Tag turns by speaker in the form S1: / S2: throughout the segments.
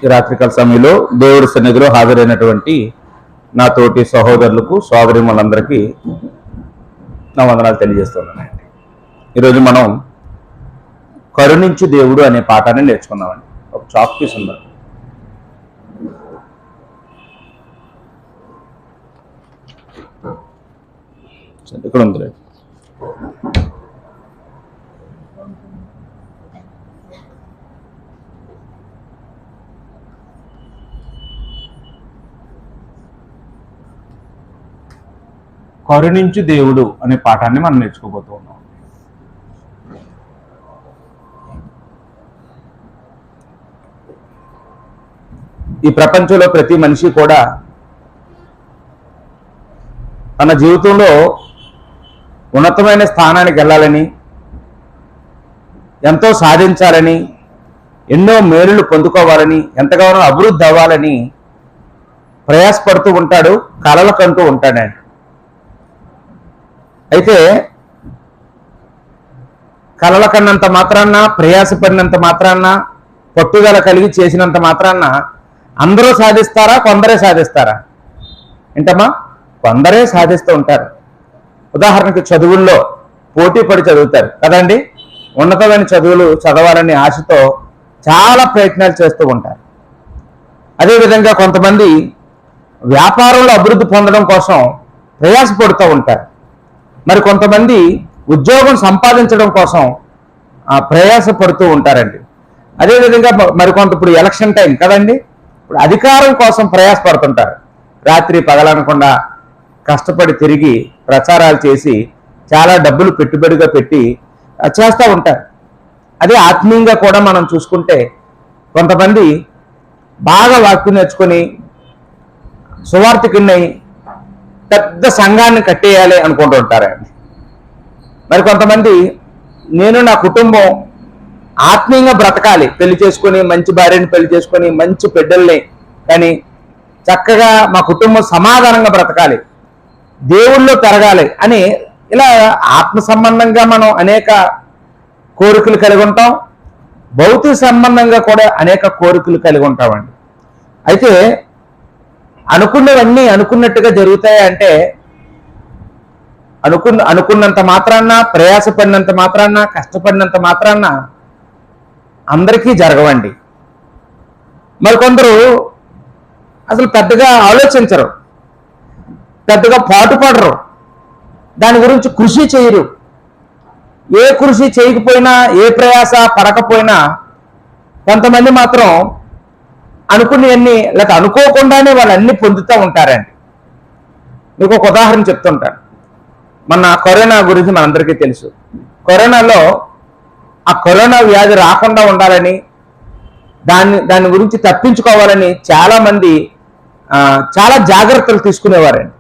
S1: ఈ రాత్రికాల సమయంలో దేవుడి సన్నిధిలో హాజరైనటువంటి నా తోటి సహోదరులకు సోదరిమణులందరికీ నా వందనాలు తెలియజేస్తున్నానండి. ఈరోజు మనం కరుణించు దేవుడు అనే పాఠాన్ని నేర్చుకున్నామండి. ఒక చాక్ పీస్ ఉందా, ఇక్కడ ఉంది. కరుణించు దేవుడు అనే పాఠాన్ని మనం నేర్చుకోబోతూ ఉన్నాం. ఈ ప్రపంచంలో ప్రతి మనిషి కూడా తన జీవితంలో ఉన్నతమైన స్థానానికి వెళ్ళాలని, ఎంతో సాధించాలని, ఎన్నో మేలులు పొందుకోవాలని, ఎంతగానో అభివృద్ధి అవ్వాలని ప్రయాసపడుతూ ఉంటాడు, కలలు కంటూ ఉంటాడండి. అయితే కలల కన్నంత మాత్రాన్న, ప్రయాసపడినంత మాత్రాన్న, పట్టుదల కలిగి చేసినంత మాత్రాన్న అందరూ సాధిస్తారా? కొందరే సాధిస్తారా? ఏంటమ్మా, కొందరే సాధిస్తూ ఉంటారు. ఉదాహరణకి చదువుల్లో పోటీ పడి చదువుతారు కదండి. ఉన్నతమైన చదువులు చదవాలని ఆశతో చాలా ప్రయత్నాలు చేస్తూ ఉంటారు. అదేవిధంగా కొంతమంది వ్యాపారంలో అభివృద్ధి పొందడం కోసం ప్రయాసపడుతూ ఉంటారు. మరి కొంతమంది ఉద్యోగం సంపాదించడం కోసం ప్రయాసపడుతూ ఉంటారండి. అదేవిధంగా మరికొంత ఇప్పుడు ఎలక్షన్ టైం కదండి, ఇప్పుడు అధికారం కోసం ప్రయాసపడుతుంటారు. రాత్రి పగలనకుండా కష్టపడి తిరిగి ప్రచారాలు చేసి చాలా డబ్బులు పెట్టుబడిగా పెట్టి చేస్తూ ఉంటారు. అదే ఆత్మీయంగా కూడా మనం చూసుకుంటే కొంతమంది బాగా వాక్యం నేర్చుకొని సువార్థికుడిని పెద్ద సంఘాన్ని కట్టేయాలి అనుకుంటూ ఉంటారండి. మరి కొంతమంది నేను నా కుటుంబం ఆత్మీయంగా బ్రతకాలి, పెళ్లి చేసుకొని మంచి భార్యని పెళ్లి చేసుకొని మంచి బిడ్డల్ని కానీ చక్కగా మా కుటుంబం సమాధానంగా బ్రతకాలి, దేవుళ్ళో పెరగాలి అని ఇలా ఆత్మ సంబంధంగా మనం అనేక కోరికలు కలిగి ఉంటాం. భౌతిక సంబంధంగా కూడా అనేక కోరికలు కలిగి ఉంటామండి. అయితే అనుకున్నవన్నీ అనుకున్నట్టుగా జరుగుతాయి అంటే అనుకున్నంత మాత్రాన్న, ప్రయాసపడినంత మాత్రాన్న, కష్టపడినంత మాత్రాన్న అందరికీ జరగవండి. మరికొందరు అసలు పెద్దగా ఆలోచించరు, పెద్దగా పాటుపడరు, దాని గురించి కృషి చేయరు. ఏ కృషి చేయకపోయినా, ఏ ప్రయాస పడకపోయినా కొంతమంది మాత్రం అనుకునేవన్నీ లేక అనుకోకుండానే వాళ్ళు అన్ని పొందుతూ ఉంటారండి. మీకు ఒక ఉదాహరణ చెప్తుంటాను. మన కరోనా గురించి మనందరికీ తెలుసు. కరోనాలో ఆ కరోనా వ్యాధి రాకుండా ఉండాలని, దాని గురించి తప్పించుకోవాలని చాలామంది చాలా జాగ్రత్తలు తీసుకునేవారండి.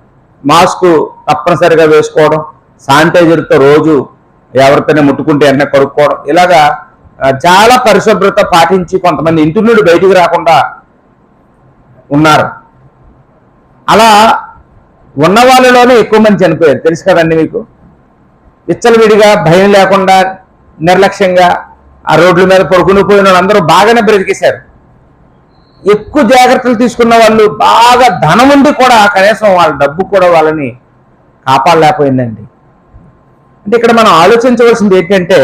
S1: మాస్కు తప్పనిసరిగా వేసుకోవడం, శానిటైజర్తో రోజు ఎవరితోనే ముట్టుకుంటే వెంటనే కడుక్కోవడం, ఇలాగా చాలా పరిశుభ్రత పాటించి కొంతమంది ఇంటి నుండి బయటికి రాకుండా ఉన్నారు. అలా ఉన్న వాళ్ళలోనే ఎక్కువ మంది చనిపోయారు, తెలుసు కదండి మీకు. విచ్చలవిడిగా భయం లేకుండా నిర్లక్ష్యంగా ఆ రోడ్ల మీద పడుకుని పోయిన వాళ్ళందరూ బాగానే బ్రతికేశారు. ఎక్కువ జాగ్రత్తలు తీసుకున్న వాళ్ళు బాగా ధనం ఉండి కూడా కనీసం వాళ్ళ డబ్బు కూడా వాళ్ళని కాపాడలేకపోయిందండి. అంటే ఇక్కడ మనం ఆలోచించవలసింది ఏంటంటే,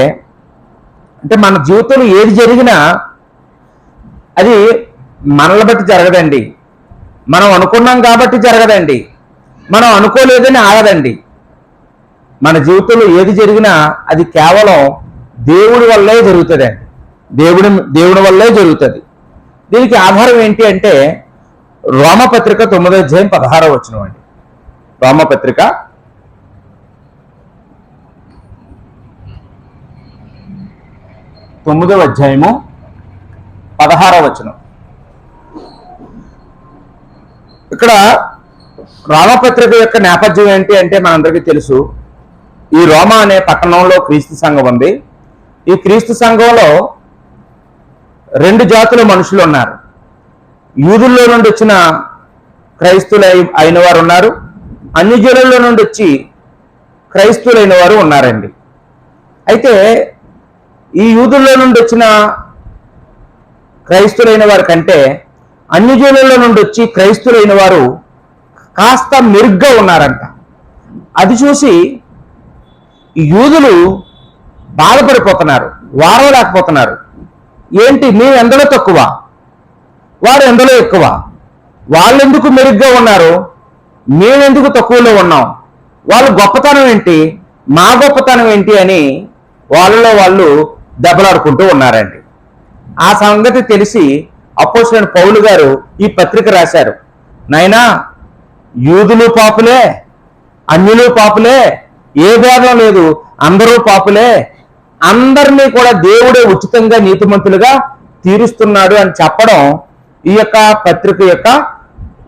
S1: అంటే మన జీవితంలో ఏది జరిగినా అది మనల్ని బట్టి జరగదండి. మనం అనుకున్నాం కాబట్టి జరగదండి, మనం అనుకోలేదని ఆగదండి. మన జీవితంలో ఏది జరిగినా అది కేవలం దేవుడి వల్లే జరుగుతుందండి. దేవుడి వల్లే జరుగుతుంది. దీనికి ఆధారం ఏంటి అంటే రోమపత్రిక 9వ అధ్యాయం 16వ వచనం అండి. రోమపత్రిక 9వ అధ్యాయము 16వ వచనం. ఇక్కడ రోమపత్రిక యొక్క నేపథ్యం ఏంటి అంటే మనందరికీ తెలుసు. ఈ రోమా అనే పట్టణంలో క్రీస్తు సంఘం ఉంది. ఈ క్రీస్తు సంఘంలో 2 జాతుల మనుషులు ఉన్నారు. యూదుల్లో నుండి వచ్చిన క్రైస్తువులు అయిన వారు ఉన్నారు, అన్యజనుల నుండి వచ్చి క్రైస్తువులైన వారు ఉన్నారండి. అయితే ఈ యూదుల్లో నుండి వచ్చిన క్రైస్తువులైన వారి కంటే అన్యజనుల నుండి వచ్చి క్రైస్తులైన వారు కాస్త మెరుగ్గా ఉన్నారంట. అది చూసి యూదులు బాధపడిపోతున్నారు, వారవలేకపోతున్నారు. ఏంటి, మేము ఎందులో తక్కువ, వారు ఎందులో ఎక్కువ, వాళ్ళు ఎందుకు మెరుగ్గా ఉన్నారు, మేమెందుకు తక్కువలో ఉన్నాం, వాళ్ళ గొప్పతనం ఏంటి, మా గొప్పతనం ఏంటి అని వాళ్ళలో వాళ్ళు దెబ్బలాడుకుంటూ ఉన్నారండి. ఆ సంగతి తెలిసి అపోస్తలుడైన పౌలు గారు ఈ పత్రిక రాశారు. నాయనా, యూదులు పాపులే, అన్యులు పాపులే, ఏ భేదం లేదు, అందరూ పాపులే, అందరినీ కూడా దేవుడే ఉచితంగా నీతిమంతులుగా తీరుస్తున్నాడు అని చెప్పడం ఈ యొక్క పత్రిక యొక్క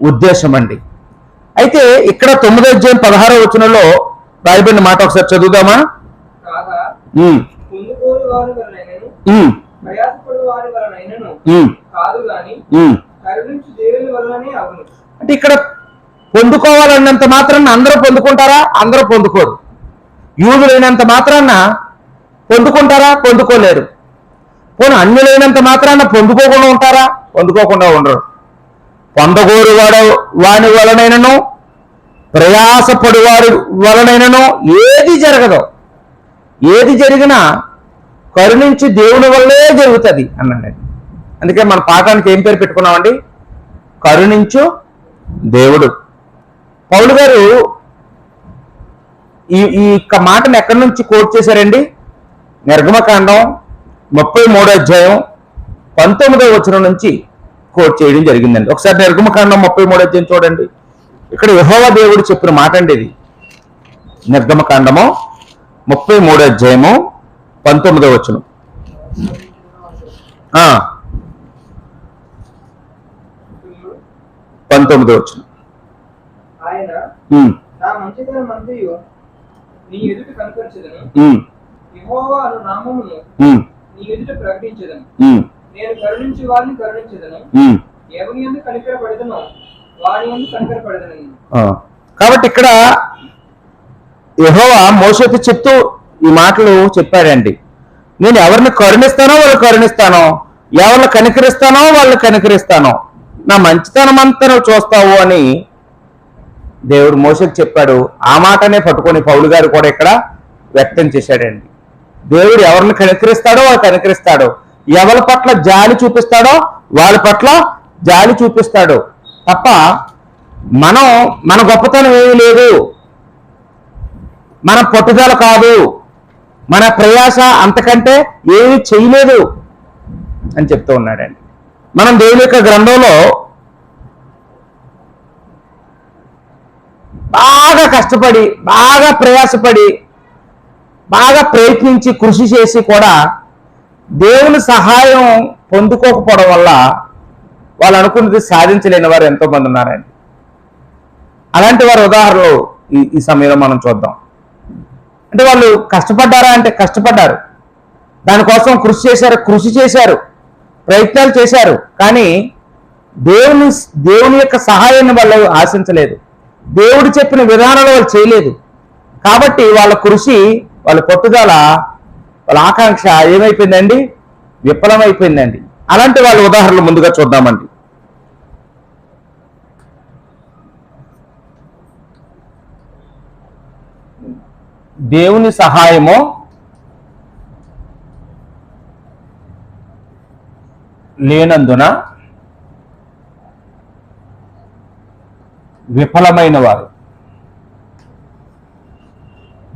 S1: ఉద్దేశం అండి. అయితే ఇక్కడ 9వ అధ్యాయం 16వ వచనంలో రాయబడిన మాట ఒకసారి చదువుదామా? అంటే ఇక్కడ పొందుకోవాలన్నంత మాత్రాన అందరూ పొందుకుంటారా? అందరూ పొందుకోరు. యూదులైనంత మాత్రాన పొందుకుంటారా? పొందుకోలేరు. పోనీ అన్యులైనంత మాత్రాన పొందుకోకుండా ఉంటారా? పొందుకోకుండా ఉండరు. పొందగోరు వాని వలనైనను ప్రయాసపడు వారి వలనైనను ఏది జరగదు. ఏది జరిగినా కరుణించి దేవుని వల్లే జరుగుతుంది అన్నాడు. అందుకే మన పాఠానికి ఏం పేరు పెట్టుకున్నామండి? కరుణించు దేవుడు. పౌలు గారు ఈ మాటను ఎక్కడి నుంచి కోట్ చేశారండి? నిర్గమకాండం 33వ అధ్యాయం 19వ వచనం నుంచి కోట్ చేయడం జరిగిందండి. ఒకసారి నిర్గమకాండం 33వ అధ్యాయం చూడండి. ఇక్కడ యెహోవా దేవుడు చెప్పిన మాట అండి ఇది. నిర్గమకాండము 33వ అధ్యాయము 19వ వచనం. 19వ వచనం.
S2: నా మంచితనం అంతయు నీ ఎదుట కనపరచెదను, యెహోవా అను నామమును నీ ఎదుట ప్రకటించెదను. నేను కరుణించు వారిని కరుణించెదను, ఎవరి యందు కనికరపడెదనో వారి యందు కనికరపడెదను.
S1: కాబట్టి ఇక్కడ యెహోవా మోషేతో చెప్తూ ఈ మాటలు చెప్పాడండి. నేను ఎవరిని కరుణిస్తానో వాళ్ళు కరుణిస్తానో, ఎవరిని కనికరిస్తానో వాళ్ళు కనికరిస్తానో, నా మంచితనం అంతా నువ్వు చూస్తావు అని దేవుడు మోషేకి చెప్పాడు. ఆ మాటనే పట్టుకొని పౌలు గారు కూడా ఇక్కడ వ్యక్తం చేశాడండి. దేవుడు ఎవరిని కనికరిస్తాడో వాళ్ళు కనికరిస్తాడు, ఎవరి పట్ల జాలి చూపిస్తాడో వాళ్ళ పట్ల జాలి చూపిస్తాడు తప్ప మన గొప్పతనం ఏమీ లేదు, మన పట్టుదల కాదు, మన ప్రయాస అంతకంటే ఏమీ చేయలేదు అని చెప్తూ ఉన్నాడండి. మనం దేవుని యొక్క గ్రంథంలో బాగా కష్టపడి, బాగా ప్రయాసపడి, బాగా ప్రయత్నించి కృషి చేసి కూడా దేవుని సహాయం పొందుకోకపోవడం వల్ల వాళ్ళు అనుకున్నది సాధించలేని వారు ఎంతో మంది ఉన్నారండి. అలాంటి వారి ఉదాహరణలు ఈ సమయంలో మనం చూద్దాం. అంటే వాళ్ళు కష్టపడ్డారా అంటే కష్టపడ్డారు, దానికోసం కృషి చేశారు, ప్రయత్నాలు చేశారు, కానీ దేవుని యొక్క సహాయాన్ని వాళ్ళు ఆశించలేదు, దేవుడు చెప్పిన విధానంలో వాళ్ళు చేయలేదు. కాబట్టి వాళ్ళ కృషి, వాళ్ళ పట్టుదల, వాళ్ళ ఆకాంక్ష ఏమైపోయిందండి? విఫలమైపోయిందండి. అలాంటి వాళ్ళ ఉదాహరణలు ముందుగా చూద్దామండి. దేవుని సహాయము లేనందున విఫలమైన వారు.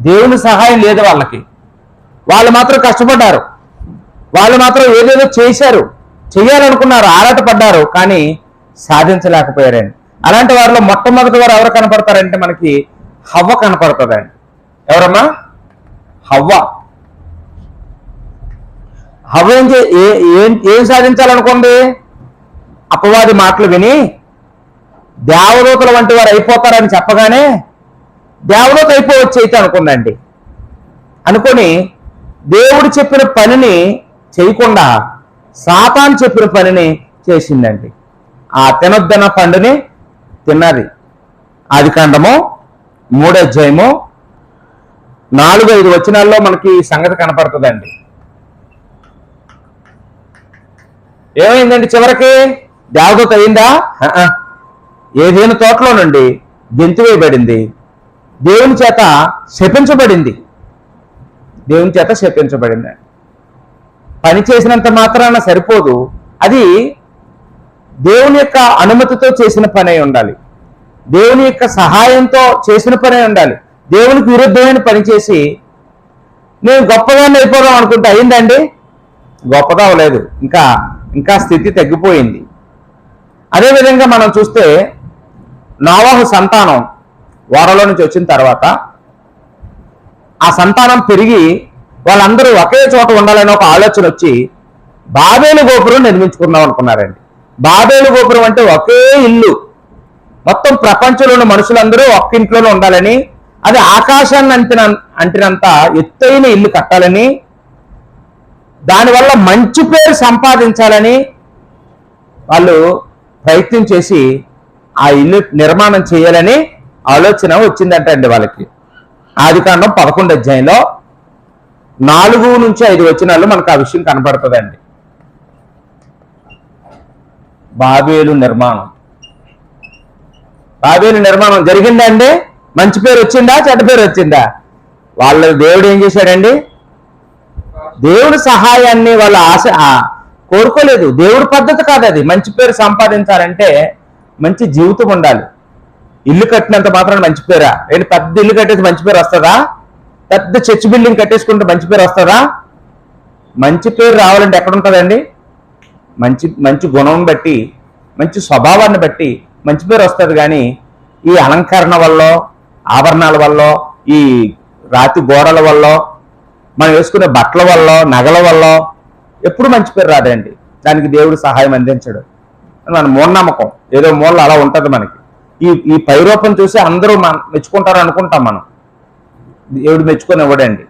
S1: దేవుని సహాయం లేదు వాళ్ళకి, వాళ్ళు మాత్రం కష్టపడ్డారు, వాళ్ళు మాత్రం ఏదేదో చేశారు, చేయాలనుకున్నారు, ఆరాటపడ్డారు, కానీ సాధించలేకపోయారండి. అలాంటి వారిలో మొట్టమొదటి వారు ఎవరు కనపడతారంటే మనకి హవ్వ కనపడుతుందండి. ఎవరమ్మా? హవ్వ. హవ్వ ఏం సాధించాలనుకోండి? అపవాది మాటలు విని దేవదూతల వంటి వారు అయిపోతారని చెప్పగానే దేవదూత అయిపోవచ్చు అయితే అనుకుందండి. అనుకొని దేవుడు చెప్పిన పనిని చేయకుండా సాతాను చెప్పిన పనిని చేసిందండి. ఆ తినొద్దన్న పండుని తిన్నది. ఆదికాండము 3వ అధ్యాయము 4-5 వచనాల్లో మనకి ఈ సంగతి కనపడుతుందండి. ఏమైందండి? చివరికి దేవదూత అయిందా? ఏదైనా తోటలో నుండి గెంతివేయబడింది, దేవుని చేత శపించబడింది. దేవుని చేత శపించబడింది. పని చేసినంత మాత్రాన సరిపోదు, అది దేవుని యొక్క అనుమతితో చేసిన పని అయి ఉండాలి, దేవుని యొక్క సహాయంతో చేసిన పని అయి ఉండాలి. దేవునికి విరుద్ధమైన పని చేసి నేను గొప్పదాన్ని అయిపోదాం అనుకుంటే అయిందండి? గొప్పదా అవ్వలేదు, ఇంకా స్థితి తగ్గిపోయింది. అదేవిధంగా మనం చూస్తే నోవహు సంతానం ఓడలో నుంచి వచ్చిన తర్వాత ఆ సంతానం పెరిగి వాళ్ళందరూ ఒకే చోట ఉండాలని ఒక ఆలోచన వచ్చి బాబేలు గోపురం నిర్మించుకుందాం అనుకున్నారండి. బాబేలు గోపురం అంటే ఒకే ఇల్లు, మొత్తం ప్రపంచంలోని మనుషులందరూ ఒక్క ఇంట్లోనే ఉండాలని, అది ఆకాశాన్ని అంటినంత ఎత్తైన ఇల్లు కట్టాలని, దానివల్ల మంచి పేరు సంపాదించాలని వాళ్ళు ప్రయత్నం చేసి ఆ ఇల్లు నిర్మాణం చేయాలని ఆలోచన వచ్చిందంటండి వాళ్ళకి. ఆదికాండం 11వ అధ్యాయంలో 4 నుంచి 5 వచనాల్లో మనకు ఆ విషయం కనబడుతుందండి. బాబేలు నిర్మాణం జరిగిందండి. మంచి పేరు వచ్చిందా, చెడ్డ పేరు వచ్చిందా? వాళ్ళ దేవుడు ఏం చేశాడండి? దేవుడి సహాయాన్ని వాళ్ళ ఆశ కోరుకోలేదు. దేవుడి పద్ధతి కాదు అది. మంచి పేరు సంపాదించాలంటే మంచి జీవితం ఉండాలి. ఇల్లు కట్టినంత మాత్రం మంచి పేరా? ఏంటి పెద్ద ఇల్లు కట్టేసి మంచి పేరు వస్తుందా? పెద్ద చర్చ్ బిల్డింగ్ కట్టేసుకుంటే మంచి పేరు వస్తుందా? మంచి పేరు రావాలంటే ఎక్కడ ఉంటుందండి? మంచి గుణం బట్టి, మంచి స్వభావాన్ని బట్టి మంచి పేరు వస్తుంది. కానీ ఈ అలంకరణ వల్ల, ఆభరణాల వల్ల, ఈ రాతి గోడల వల్ల, మనం వేసుకునే బట్టల వల్ల, నగల వల్ల ఎప్పుడు మంచి పేరు రాదండి. దానికి దేవుడు సహాయం అందించడు. మన మూఢనమ్మకం ఏదో మూల అలా ఉంటుంది మనకి. ఈ పైరూపం చూసి అందరూ మెచ్చుకుంటారు అనుకుంటాం మనం. దేవుడు మెచ్చుకొని ఇవ్వడండి,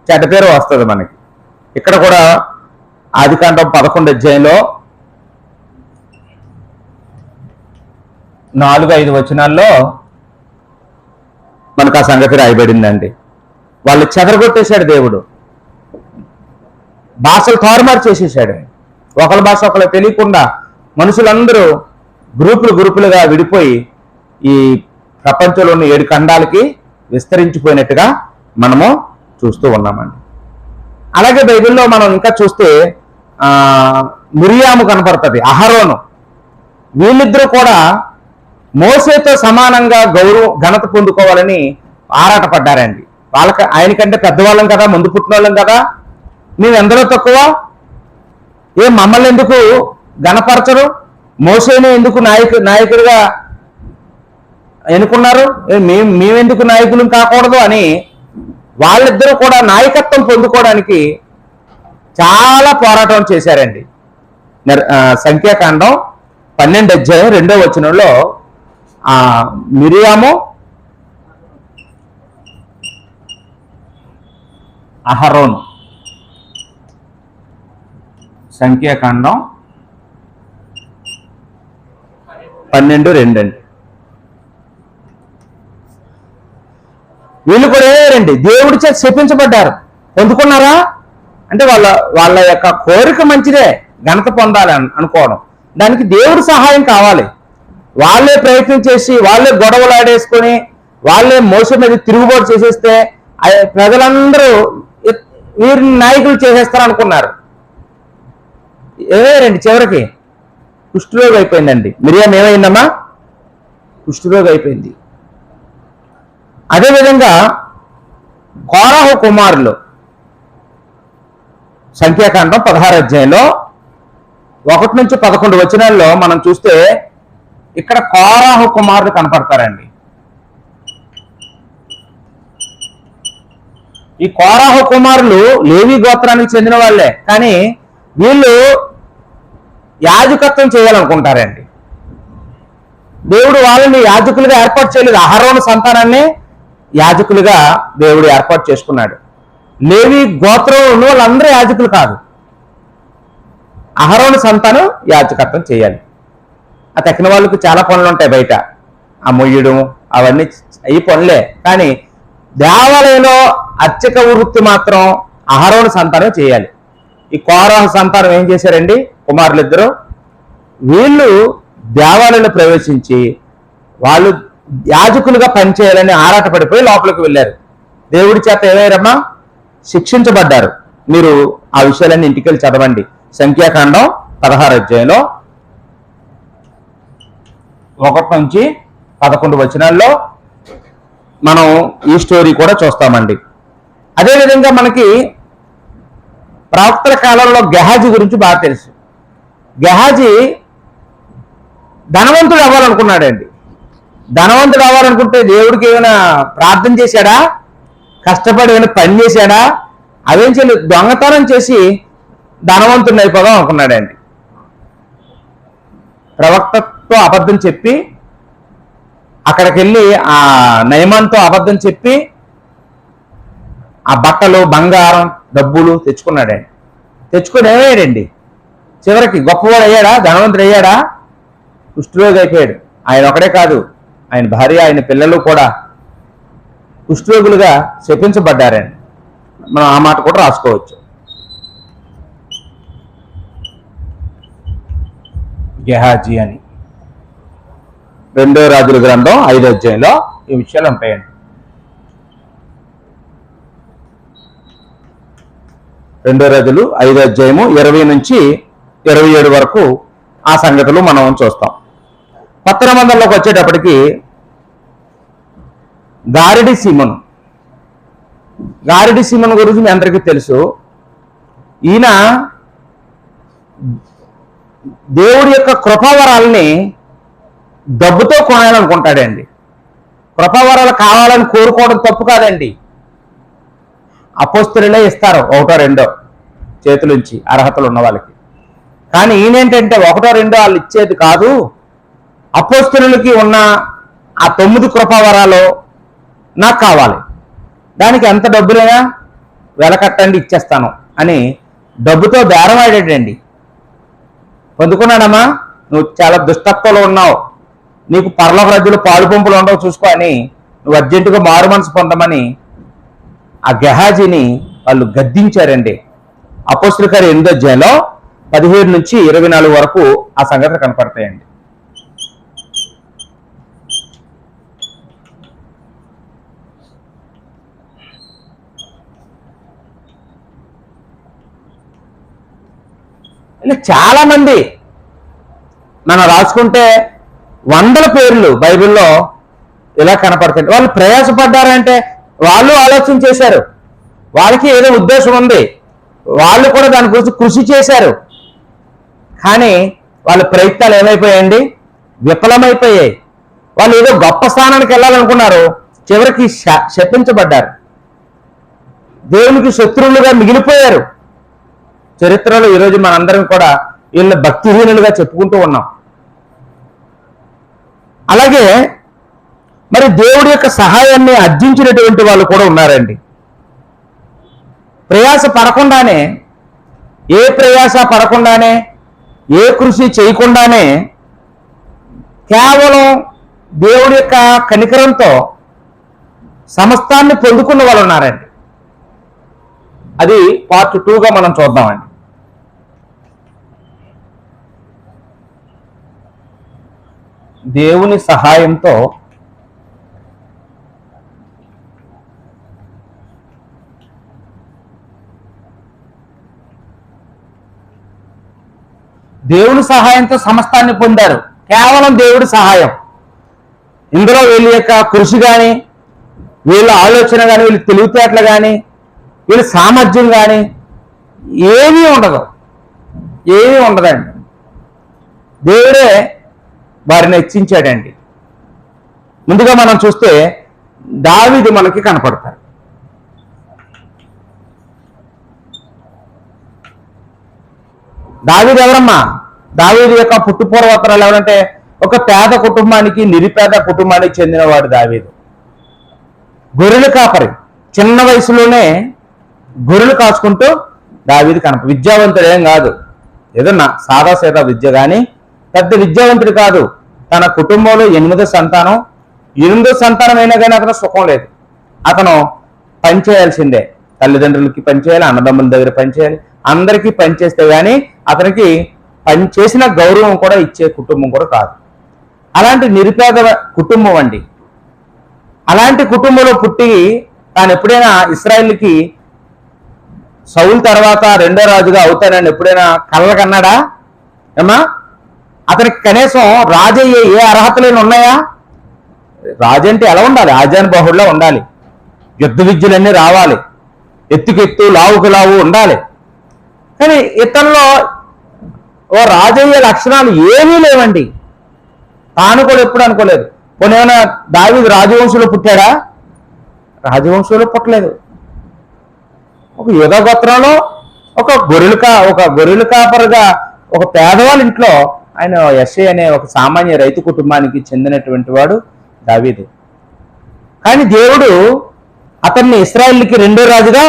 S1: చెడ్డ పేరు వస్తుంది మనకి. ఇక్కడ కూడా ఆదికాండం 11వ అధ్యాయంలో 4-5 వచనాల్లో మనకు ఆ సంగతి రాయబడిందండి. వాళ్ళు చెదరగొట్టేశాడు దేవుడు, భాషలు తారుమారు చేసేసాడు. ఒకరి భాష ఒకరు తెలియకుండా మనుషులందరూ గ్రూపులుగా విడిపోయి ఈ ప్రపంచంలోని 7 ఖండాలకి విస్తరించిపోయినట్టుగా మనము చూస్తూ ఉన్నామండి. అలాగే బైబిల్లో మనం ఇంకా చూస్తే మిరియాము కనపడుతుంది, అహరోను. వీళ్ళిద్దరూ కూడా మోసేతో సమానంగా ఘనత పొందుకోవాలని ఆరాటపడ్డారండి. ఆయనకంటే పెద్దవాళ్ళం కదా, ముందు పుట్టిన వాళ్ళం కదా, మేము ఎందరో తక్కువ, మమ్మల్ని ఎందుకు గణపరచరు, మోసేని ఎందుకు నాయకుడిగా ఎన్నుకున్నారు, మేమెందుకు నాయకులు కాకూడదు అని వాళ్ళిద్దరూ కూడా నాయకత్వం పొందుకోవడానికి చాలా పోరాటం చేశారండి. సంఖ్యాకాండం 12వ అధ్యాయం 2వ వచనంలో మిరియాము, అహరోను, సంఖ్యాకాండం 12:2 అండి. వీళ్ళు కూడా ఏరండి దేవుడి చేత శపించబడ్డారు. పొందుకున్నారా అంటే వాళ్ళ యొక్క కోరిక మంచిదే, ఘనత పొందాలి అనుకోవడం. దానికి దేవుడి సహాయం కావాలి. వాళ్ళే ప్రయత్నం చేసి, వాళ్ళే గొడవలు ఆడేసుకొని, వాళ్ళే మోస మీద తిరుగుబాటు చేసేస్తే ప్రజలందరూ వీరిని నాయకులు చేసేస్తారు అనుకున్నారు. ఏరండి చివరికి కుష్ఠరోగి అయిపోయిందండి. మిరియాం ఏమైందమ్మా? కుష్ఠరోగి అయిపోయింది. అదేవిధంగా కోరహు కుమారులు సంఖ్యాకాండం 16వ అధ్యాయంలో 1 నుంచి 11 వచనాల్లో మనం చూస్తే ఇక్కడ కోరహు కుమారులు కనపడతారండి. ఈ కోరహు కుమారులు లేవి గోత్రానికి చెందిన వాళ్ళే, కానీ వీళ్ళు యాజకత్వం చేయాలనుకుంటారండి. దేవుడు వాళ్ళని యాజకులుగా ఏర్పాటు చేయలేదు. అహరోను సంతానాన్ని యాజకులుగా దేవుడు ఏర్పాటు చేసుకున్నాడు. లేవి గోత్రం ఉన్న వాళ్ళందరూ యాజకులు కాదు. అహరోను సంతానం యాజకత్వం చేయాలి. ఆ తక్కిన వాళ్ళకి చాలా పనులు ఉంటాయి బయట, ఆ మొయ్యడం అవన్నీ అయ్యి పనులే. కానీ దేవాలయంలో అర్చక వృత్తి మాత్రం అహరోను సంతానం చేయాలి. ఈ కోరహు సంతానం ఏం చేశారండి? కుమారులు ఇద్దరు వీళ్ళు దేవాలయంలో ప్రవేశించి వాళ్ళు యాజకులుగా పనిచేయాలని ఆరాటపడిపోయి లోపలికి వెళ్ళారు. దేవుడి చేత ఏమయ్యారమ్మా? శిక్షించబడ్డారు. మీరు ఆ విషయాలన్నీ ఇంటికి వెళ్ళి చదవండి. సంఖ్యాకాండం 16 అధ్యాయంలో 1 నుంచి 11 వచనాల్లో మనం ఈ స్టోరీ కూడా చూస్తామండి. అదేవిధంగా మనకి ప్రవక్తల కాలంలో గెహాజీ గురించి బాగా తెలుసు. గెహాజీ ధనవంతుడు అవ్వాలనుకున్నాడండి. ధనవంతుడు అవ్వాలనుకుంటే దేవుడికి ఏమైనా ప్రార్థన చేశాడా? కష్టపడి ఏమైనా పని చేశాడా? అవేం చేయలేదు. దొంగతనం చేసి ధనవంతుడిని అయిపోదాం అనుకున్నాడండి. ప్రవక్తతో అబద్ధం చెప్పి, అక్కడికి వెళ్ళి ఆ నయమాన్తో అబద్ధం చెప్పి ఆ బట్టలు, బంగారం, డబ్బులు తెచ్చుకున్నాడండి. తెచ్చుకొని ఏమయ్యాడండి? చివరికి గొప్పవాడు అయ్యాడా? ధనవంతుడు అయ్యాడా? కుష్ఠరోగి అయిపోయాడు. ఆయన ఒకడే కాదు, ఆయన భార్య, ఆయన పిల్లలు కూడా కుష్ఠరోగులుగా శపించబడ్డారండి. మనం ఆ మాట కూడా రాసుకోవచ్చు. గెహాజీ అని 2వ రాజుల గ్రంథం 5వ అధ్యాయంలో ఈ విషయాలు ఉంటాయండి. 2వ రాజులు 5వ అధ్యాయము 20 నుంచి 27 వరకు ఆ సంగతులు మనం చూస్తాం. కొత్త నిబంధనలోకి వచ్చేటప్పటికి గారిడి సీమన్ గురించి మీ అందరికీ తెలుసు. ఈయన దేవుడి యొక్క కృపావరాలని డబ్బుతో కొనాలనుకుంటాడండి. కృపావరాలు కావాలని కోరుకోవడం తప్పు కాదండి. అపోస్తలులే ఇస్తారు 1, 2 చేతులుంచి అర్హతలు ఉన్న వాళ్ళకి. కానీ ఈయనేంటంటే 1, 2 వాళ్ళు ఇచ్చేది కాదు. అపోస్తలులకి ఉన్న ఆ 9 కృపావరాలు నాకు కావాలి, దానికి ఎంత డబ్బులైనా వెలకట్టండి ఇచ్చేస్తాను అని డబ్బుతో బేరం ఆడాడండి. పొందుకున్నాడమ్మా, నువ్వు చాలా దుష్టత్వంలో ఉన్నావు, నీకు పరలోక రాజ్యంలో పాలు పంపులు ఉండవు చూసుకో అని, నువ్వు అర్జెంటుగా మారు మనసు పొందమని ఆ గెహాజీని వాళ్ళు గద్దించారండి. అపోస్తలుల కార్యం 8వ అధ్యాయంలో 17 నుంచి 24 వరకు ఆ సంగతులు కనపడతాయండి. ఇలా చాలా మంది మనం రాసుకుంటే 100 పేర్లు బైబిల్లో ఇలా కనపడతాయి. వాళ్ళు ప్రయాసపడ్డారంటే వాళ్ళు ఆలోచన చేశారు, వాళ్ళకి ఏదో ఉద్దేశం ఉంది, వాళ్ళు కూడా దాని గురించి కృషి చేశారు. కానీ వాళ్ళ ప్రయత్నాలు ఏమైపోయాయండి? విఫలమైపోయాయి. వాళ్ళు ఏదో గొప్ప స్థానానికి వెళ్ళాలనుకున్నారు, చివరికి శపించబడ్డారు, దేవునికి శత్రువులుగా మిగిలిపోయారు. చరిత్రలో ఈరోజు మనందరం కూడా వీళ్ళని భక్తిహీనులుగా చెప్పుకుంటూ ఉన్నాం. అలాగే మరి దేవుడి యొక్క సహాయాన్ని అర్జించినటువంటి వాళ్ళు కూడా ఉన్నారండి. ప్రయాస పడకుండానే, ఏ కృషి చేయకుండానే కేవలం దేవుడి యొక్క కనికరంతో సమస్తాన్ని పొందుకున్న వాళ్ళు ఉన్నారండి. అది పార్ట్ 2గా మనం చూద్దామండి. దేవుని సహాయంతో సమస్తాన్ని పొందారు. కేవలం దేవుడి సహాయం. ఇందులో వీళ్ళ యొక్క కృషి కానీ, వీళ్ళ ఆలోచన కానీ, వీళ్ళ తెలివితేటలు కానీ, వీళ్ళ సామర్థ్యం కానీ ఏమీ ఉండదండి. దేవుడే వారిని హెచ్చించాడండి. ముందుగా మనం చూస్తే దావీదు మనకి కనపడతారు. దావీదు ఎవరమ్మా? దావీదు యొక్క పుట్టుపూర్వోత్తరాలు ఎవరంటే ఒక పేద కుటుంబానికి, నిరుపేద కుటుంబానికి చెందినవాడు దావీదు. గొర్రెలు కాపరి, చిన్న వయసులోనే గొర్రెలు కాచుకుంటూ దావీదు విద్యావంతుడు ఏం కాదు, ఏదన్నా సాదాసీదా విద్య, కానీ పెద్ద విద్యావంతుడు కాదు. తన కుటుంబంలో 8వ సంతానం అయినా కానీ అతను సుఖం లేదు. అతను పనిచేయాల్సిందే, తల్లిదండ్రులకి పనిచేయాలి, అన్నదమ్ముల దగ్గర పనిచేయాలి, అందరికీ పనిచేస్తే కానీ అతనికి పని చేసిన గౌరవం కూడా ఇచ్చే కుటుంబం కూడా కాదు. అలాంటి నిరుపేద కుటుంబం అండి. అలాంటి కుటుంబంలో పుట్టి తాను ఎప్పుడైనా ఇశ్రాయేలుకి సౌలు తర్వాత రెండో రాజుగా అవుతానని ఎప్పుడైనా కలగన్నాడా? ఏమా అతనికి కనీసం రాజయ్యే ఏ అర్హతలేని ఉన్నాయా? రాజు అంటే ఎలా ఉండాలి? ఆజానుబాహుడులా ఉండాలి, యుద్ధ విద్యలన్నీ రావాలి, ఎత్తుకెత్తు లావుకు లావు ఉండాలి. కానీ ఇతనిలో ఓ రాజయ్యే లక్షణాలు ఏమీ లేవండి. తాను కూడా ఎప్పుడు అనుకోలేదు. పోనీ ఏమైనా దావీదు రాజవంశంలో పుట్టాడా? రాజవంశంలో పుట్టలేదు. ఒక యూదా గోత్రంలో ఒక గొర్రెలు కాపరుగా ఒక పేదవాళ్ళ ఇంట్లో ఆయన యెష్షయి అనే ఒక సామాన్య రైతు కుటుంబానికి చెందినటువంటి వాడు దావీదు. కానీ దేవుడు అతన్ని ఇశ్రాయేలుకి రెండో రాజుగా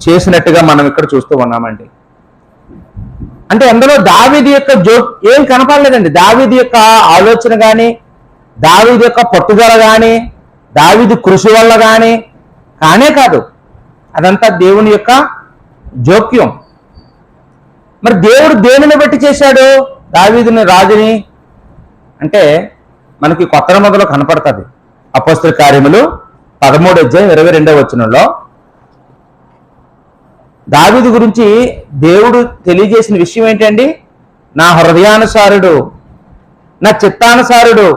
S1: చేసినట్టుగా మనం ఇక్కడ చూస్తూ ఉన్నామండి. అంటే అందులో దావీదు యొక్క ఏం కనపడలేదండి. దావీదు యొక్క ఆలోచన కానీ, దావీదు యొక్క పట్టుదల కానీ, దావీదు కృషి వల్ల కానీ కానే కాదు. అదంతా దేవుని యొక్క జోక్యం. మరి దేవుడు దేనిని బట్టి చేశాడు దావీదుని రాజుని అంటే మనకి కొత్త నిబంధనలో కనపడుతుంది. అపోస్తల కార్యములు 13:22 దావీదు గురించి దేవుడు తెలియజేసిన విషయం ఏంటండి? నా హృదయానుసారుడు, నా చిత్తానుసారుడు,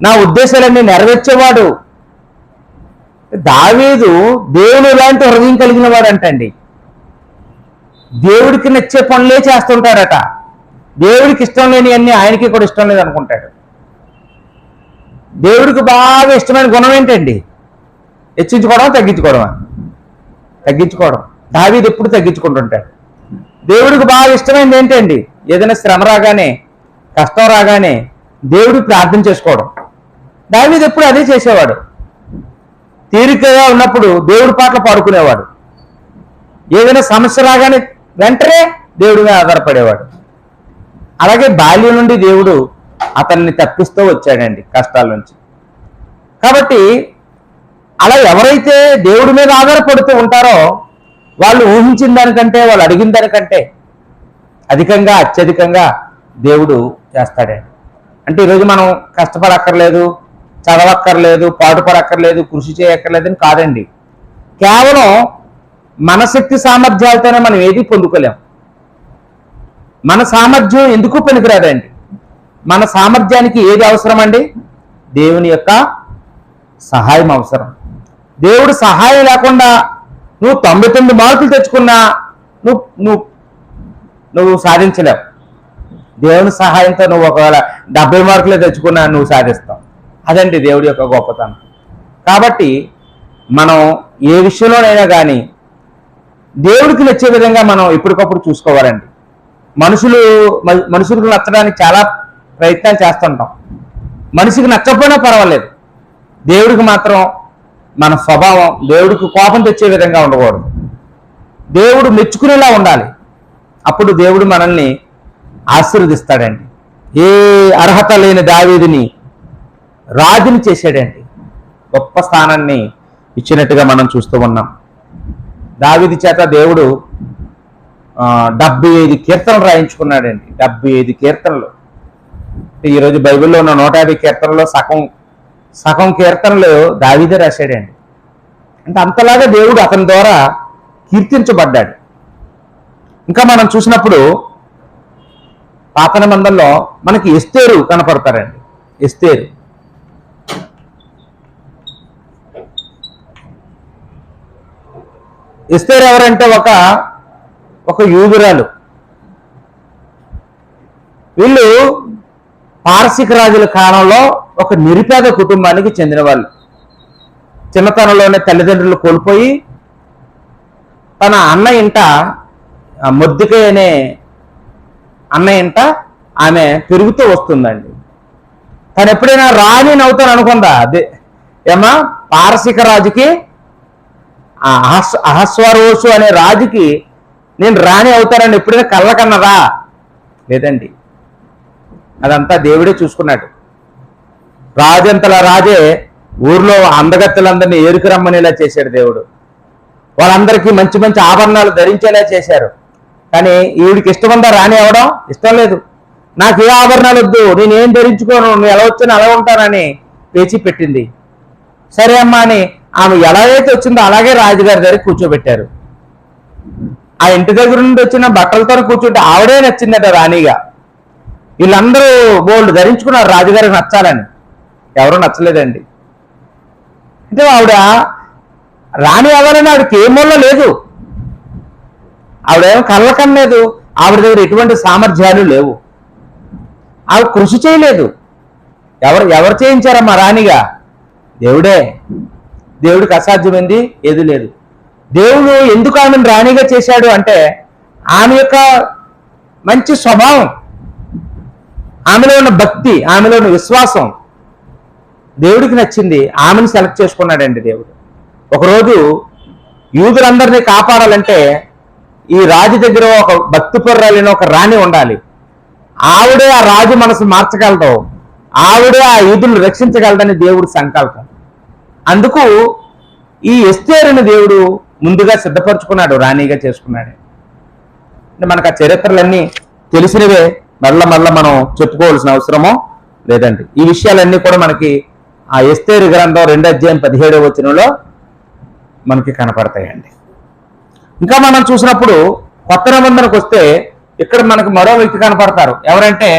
S1: నా ఉద్దేశాలన్నీ నెరవేర్చేవాడు. దావీదు దేవుడు లాంటి హృదయం కలిగిన వాడు అంటండి. దేవుడికి నచ్చే పనులే చేస్తుంటాడట. దేవుడికి ఇష్టం లేని అన్ని ఆయనకి కూడా ఇష్టం లేదు అనుకుంటాడు. దేవుడికి బాగా ఇష్టమైన గుణం ఏంటండి? హెచ్చించుకోవడం, తగ్గించుకోవడం. దావీదు ఎప్పుడు తగ్గించుకుంటుంటాడు. దేవుడికి బాగా ఇష్టమైనది ఏంటండి? ఏదైనా శ్రమ రాగానే, కష్టం రాగానే దేవుడికి ప్రార్థన చేసుకోవడం. దావీదు ఎప్పుడు అదే చేసేవాడు. తీరికగా ఉన్నప్పుడు దేవుడి పాటలు పాడుకునేవాడు. ఏదైనా సమస్య రాగానే వెంటనే దేవుడి మీద ఆధారపడేవాడు. అలాగే బాల్యం నుండి దేవుడు అతన్ని తప్పిస్తూ వచ్చాడండి కష్టాల నుంచి. కాబట్టి అలా ఎవరైతే దేవుడి మీద ఆధారపడుతూ ఉంటారో వాళ్ళు ఊహించిన దానికంటే, వాళ్ళు అడిగిన దానికంటే అధికంగా, అత్యధికంగా దేవుడు చేస్తాడండి. అంటే ఈరోజు మనం కష్టపడక్కర్లేదు, చదవక్కర్లేదు, పాటుపడక్కర్లేదు, కృషి చేయక్కర్లేదని కాదండి. కేవలం మన శక్తి సామర్థ్యాలతోనే మనం ఏది పొందుకోలేం. మన సామర్థ్యం ఎందుకు పనికిరాదండి. మన సామర్థ్యానికి ఏది అవసరం అండి? దేవుని యొక్క సహాయం అవసరం. దేవుడు సహాయం లేకుండా నువ్వు 99 మార్కులు తెచ్చుకున్నా నువ్వు సాధించలేవు. దేవుని సహాయంతో నువ్వు ఒకవేళ 70 మార్కులే తెచ్చుకున్నా నువ్వు సాధిస్తావు. అదండి దేవుడి యొక్క గొప్పతనం. కాబట్టి మనం ఏ విషయంలోనైనా కానీ దేవుడికి నచ్చే విధంగా మనం ఎప్పటికప్పుడు చూసుకోవాలండి. మనుషులకు నచ్చడానికి చాలా ప్రయత్నాలు చేస్తుంటాం. మనిషికి నచ్చకపోయినా పర్వాలేదు, దేవుడికి మాత్రం మన స్వభావం దేవుడికి కోపం తెచ్చే విధంగా ఉండకూడదు. దేవుడు మెచ్చుకునేలా ఉండాలి. అప్పుడు దేవుడు మనల్ని ఆశీర్వదిస్తాడండి. ఏ అర్హత లేని దావీదుని రాజుని చేశాడండి. గొప్ప స్థానాన్ని ఇచ్చినట్టుగా మనం చూస్తూ ఉన్నాం. దావీదు చేత దేవుడు 75 కీర్తనలు రాయించుకున్నాడండి. 75 కీర్తనలు. ఈరోజు బైబిల్లో ఉన్న 150 కీర్తనలో సగం కీర్తనలు దావీదే రాశాడండి. అంటే అంతలాగా దేవుడు అతని ద్వారా కీర్తించబడ్డాడు. ఇంకా మనం చూసినప్పుడు పాత నిబంధనలో మనకి ఎస్తేరు కనపడతారండి. ఎస్తేరు ఎవరంటే ఒక యూదురాలు. వీళ్ళు పారసీక రాజుల కాలంలో ఒక నిరుపేద కుటుంబానికి చెందిన వాళ్ళు. చిన్నతనంలోనే తల్లిదండ్రులు కోల్పోయి తన అన్న ఇంట, మొర్దెకై అనే అన్న ఇంట ఆమె పెరుగుతూ వస్తుందండి. తను ఎప్పుడైనా రాణి అవుతాను అనుకుందా? అదే ఏమా పారసీక రాజుకి, అహస్వరోషు అనే రాజుకి నేను రాణి అవుతానని ఎప్పుడైనా కళ్ళకన్నదా? లేదండి. అదంతా దేవుడే చూసుకున్నాడు. రాజంతల రాజే ఊర్లో అందగత్తెలందరినీ ఏరుకు రమ్మనేలా చేశాడు దేవుడు. వాళ్ళందరికీ మంచి మంచి ఆభరణాలు ధరించేలా చేశారు. కానీ ఈవిడికి ఇష్టం ఉందా రాణి అవడం? ఇష్టం లేదు. నాకు ఏ ఆభరణాలు వద్దు, నేనేం ధరించుకోను, నువ్వు ఎలా వచ్చాను అలా ఉంటానని పేచి పెట్టింది. సరే అమ్మా అని ఆమె ఎలాగైతే వచ్చిందో అలాగే రాజుగారి దగ్గర కూర్చోబెట్టారు. ఆ ఇంటి దగ్గర నుండి వచ్చిన బట్టలతో కూర్చుంటే ఆవిడే నచ్చిందట రాణిగా. వీళ్ళందరూ గోల్డ్ ధరించుకున్నారు రాజుగారికి నచ్చాలని, ఎవరూ నచ్చలేదండి. అంటే ఆవిడ రాణి అవ్వాలని ఆవిడకి ఏ మూల లేదు, ఆవిడేమో కళ్ళకనలేదు, ఆవిడ దగ్గర ఎటువంటి సామర్థ్యాలు లేవు, ఆవిడ కృషి చేయలేదు. ఎవరు చేయించారమ్మా రాణిగా? దేవుడే. దేవుడికి అసాధ్యమైంది ఏది లేదు. దేవుడు ఎందుకు ఆమెను రాణిగా చేశాడు అంటే ఆమె యొక్క మంచి స్వభావం, ఆమెలో ఉన్న భక్తి, ఆమెలో ఉన్న విశ్వాసం దేవుడికి నచ్చింది. ఆమెను సెలెక్ట్ చేసుకున్నాడండి దేవుడు. ఒకరోజు యూదులందరినీ కాపాడాలంటే ఈ రాజు దగ్గర ఒక భక్తిపరురాలైన ఒక రాణి ఉండాలి. ఆవిడే ఆ రాజు మనసు మార్చగలదు, ఆవిడే ఆ యూదులను రక్షించగలదని దేవుడి సంకల్పం. అందుకు ఈ ఎస్తేరుని దేవుడు ముందుగా సిద్ధపరచుకున్నాడు, రాణిగా చేసుకున్నాడు. అంటే మనకు ఆ చరిత్రలన్నీ తెలిసినవే, మళ్ళా మనం చెప్పుకోవాల్సిన అవసరమో లేదండి. ఈ విషయాలన్నీ కూడా మనకి ఆ ఎస్తేరు గ్రంథం 2:17 మనకి కనపడతాయండి. ఇంకా మనం చూసినప్పుడు కొత్త నిబంధనకు వస్తే ఇక్కడ మనకు మరో వ్యక్తి కనపడతారు. ఎవరంటే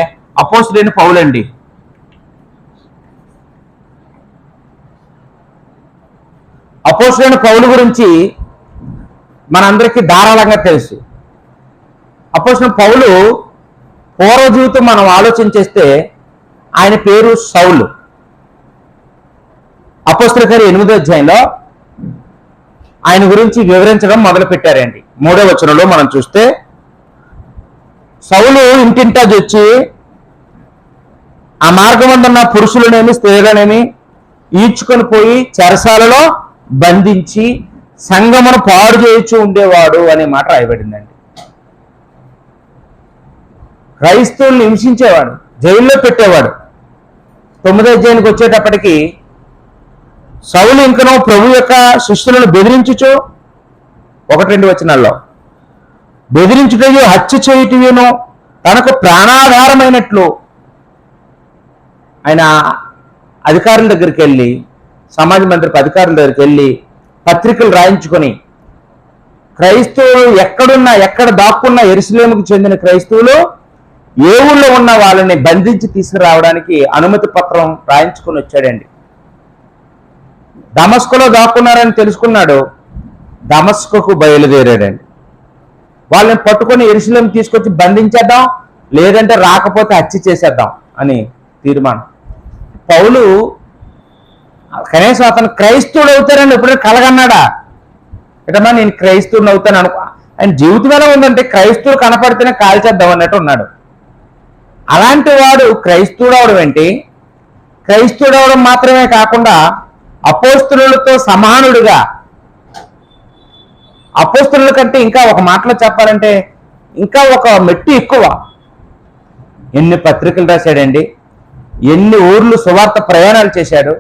S1: అపోస్తలుడైన పౌలండి. అపోస్తలుడైన పౌలు గురించి మనందరికీ ధారాళంగా తెలుసు. అపోస్తలుడైన పౌలు పూర్వ జీవితం మనం ఆలోచన చేస్తే ఆయన పేరు సౌలు. అపోస్తలుల కార్యం 8వ అధ్యాయంలో ఆయన గురించి వివరించడం మొదలు పెట్టారండి. 3వ వచనంలో మనం చూస్తే, సౌలు ఇంటింటా వచ్చి ఆ మార్గమందున్న పురుషులనేమి స్త్రీలనేమి ఈడ్చుకొని పోయి చెరసాలలో బంధించి సంఘమును పాడు చేయించు ఉండేవాడు అనే మాట రాయబడిందండి. క్రైస్తవుల్ని హింసించేవాడు, జైల్లో పెట్టేవాడు. 9వ అధ్యాయానికి వచ్చేటప్పటికి సౌలు ఇంకనో ప్రభు యొక్క శిష్యులను బెదిరించుచు 1-2 వచనాల్లో బెదిరించుటయు హత్య చేయుటయును తనకు ప్రాణాధారమైనట్లు ఆయన అధికారుల దగ్గరికి వెళ్ళి, సమాజ మందిరపు అధికారుల దగ్గరికి వెళ్ళి పత్రికలు రాయించుకొని క్రైస్తవులు ఎక్కడ దాక్కున్నా యెరూషలేముకు చెందిన క్రైస్తవులు ఏ ఊళ్ళో ఉన్న వాళ్ళని బంధించి తీసుకురావడానికి అనుమతి పత్రం రాయించుకొని వచ్చాడండి. దమస్కులో దాక్కున్నారని తెలుసుకున్నాడు, దమస్కుకు బయలుదేరాడండి. వాళ్ళని పట్టుకొని యెరూషలేం తీసుకొచ్చి బంధించేద్దాం, లేదంటే రాకపోతే హత్య చేసేద్దాం అని తీర్మానం. పౌలు కనీసం అతను క్రైస్తవుడు అవుతారని ఎప్పుడైనా కలగన్నాడా? ఏటమ్మా నేను క్రైస్తవుని అవుతాను అనుకో. ఆయన జీవితం ఎలా ఉందంటే క్రైస్తవుడు కనపడితేనే కాల్చేద్దాం అన్నట్టు ఉన్నాడు. అలాంటి వాడు క్రైస్తవుడు అవడం ఏంటి? క్రైస్తవుడు అవడం మాత్రమే కాకుండా అపోస్తలులతో సమానుడిగా, అపోస్తలుల కంటే ఇంకా ఒక మాటలో చెప్పాలంటే ఇంకా ఒక మెట్టు ఎక్కువ. ఎన్ని పత్రికలు రాశాడండి, ఎన్ని ఊర్లు సువార్త ప్రయాణాలు చేశాడు,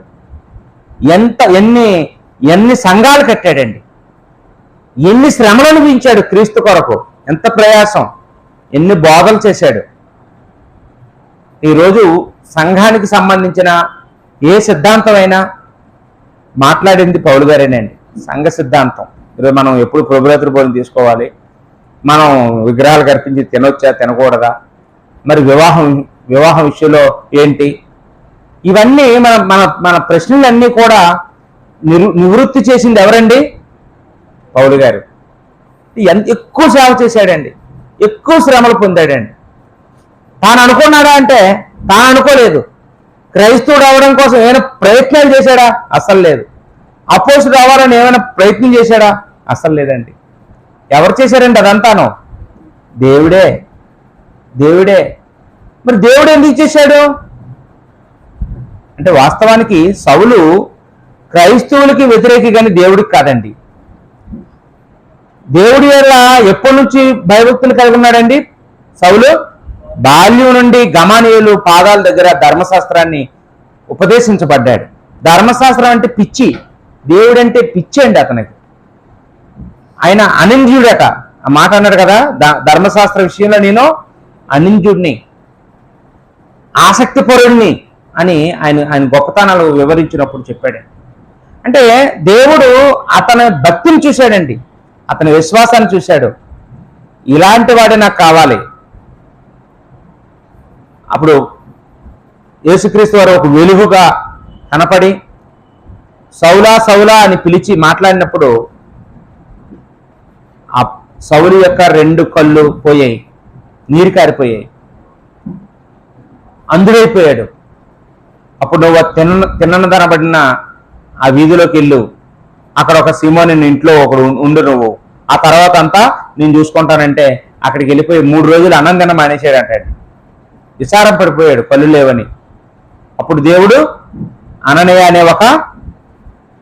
S1: ఎన్ని సంఘాలు కట్టాడండి, ఎన్ని శ్రమలు అనుభవించాడు క్రీస్తు కొరకు, ఎంత ప్రయాసం, ఎన్ని బోధలు చేశాడు. ఈరోజు సంఘానికి సంబంధించిన ఏ సిద్ధాంతమైనా మాట్లాడింది పౌలు గారేనండి. సంఘ సిద్ధాంతం. ఈరోజు మనం ఎప్పుడు ప్రభురాత్రి భోజనం తీసుకోవాలి, మనం విగ్రహాలు అర్పించి తినొచ్చా తినకూడదా, మరి వివాహం విషయంలో ఏంటి, ఇవన్నీ మన ప్రశ్నలన్నీ కూడా నివృత్తి చేసింది ఎవరండి? పౌలు గారు. ఎంత ఎక్కువ సేవ చేశాడండి, ఎక్కువ శ్రమలు పొందాడండి. తాను అనుకున్నాడా అంటే తాను అనుకోలేదు. క్రైస్తవుడు అవడం కోసం ఏమైనా ప్రయత్నాలు చేశాడా? అస్సలు లేదు. అపోస్తలుడు అవ్వాలని ఏమైనా ప్రయత్నం చేశాడా? అస్సలు లేదండి. ఎవరు చేశారండి అదంతాను? దేవుడే. మరి దేవుడు ఎందుకు చేశాడు అంటే వాస్తవానికి సౌలు క్రైస్తవులకి వ్యతిరేకి కానీ దేవుడికి కాదండి. దేవుడి వల్ల ఎప్పటి నుంచి భయభక్తులు కలిగి ఉన్నాడండి సౌలు? బాల్యం నుండి గమాలీయేలు పాదాల దగ్గర ధర్మశాస్త్రాన్ని ఉపదేశించబడ్డాడు. ధర్మశాస్త్రం అంటే పిచ్చి, దేవుడంటే పిచ్చి అండి అతనికి. ఆయన అనింద్యుడట, ఆ మాట అన్నాడు కదా, ధర్మశాస్త్ర విషయంలో నేను అనింజుడిని, ఆసక్తిపరుడిని అని ఆయన గొప్పతనాలు వివరించినప్పుడు చెప్పాడు. అంటే దేవుడు అతని భక్తిని చూశాడండి, అతని విశ్వాసాన్ని చూశాడు. ఇలాంటి వాడే నాకు కావాలి. అప్పుడు యేసుక్రీస్తు వారు ఒక వెలుగుగా కనపడి సౌలా సౌలా అని పిలిచి మాట్లాడినప్పుడు ఆ సౌలు యొక్క 2 కళ్ళు పోయాయి, నీరు కారిపోయాయి, అందుడైపోయాడు. అప్పుడు నువ్వు తిన్నదనబడిన ఆ వీధిలోకి వెళ్ళు, అక్కడ ఒక సీమోని ఇంట్లో ఒకడు ఉండు, నువ్వు ఆ తర్వాత అంతా నేను చూసుకుంటానంటే అక్కడికి వెళ్ళిపోయి 3 రోజులు అన్నం తిన మానేశాడు అంటాడు. విచారం పడిపోయాడు కళ్ళు లేవని. అప్పుడు దేవుడు అననీయ అనే ఒక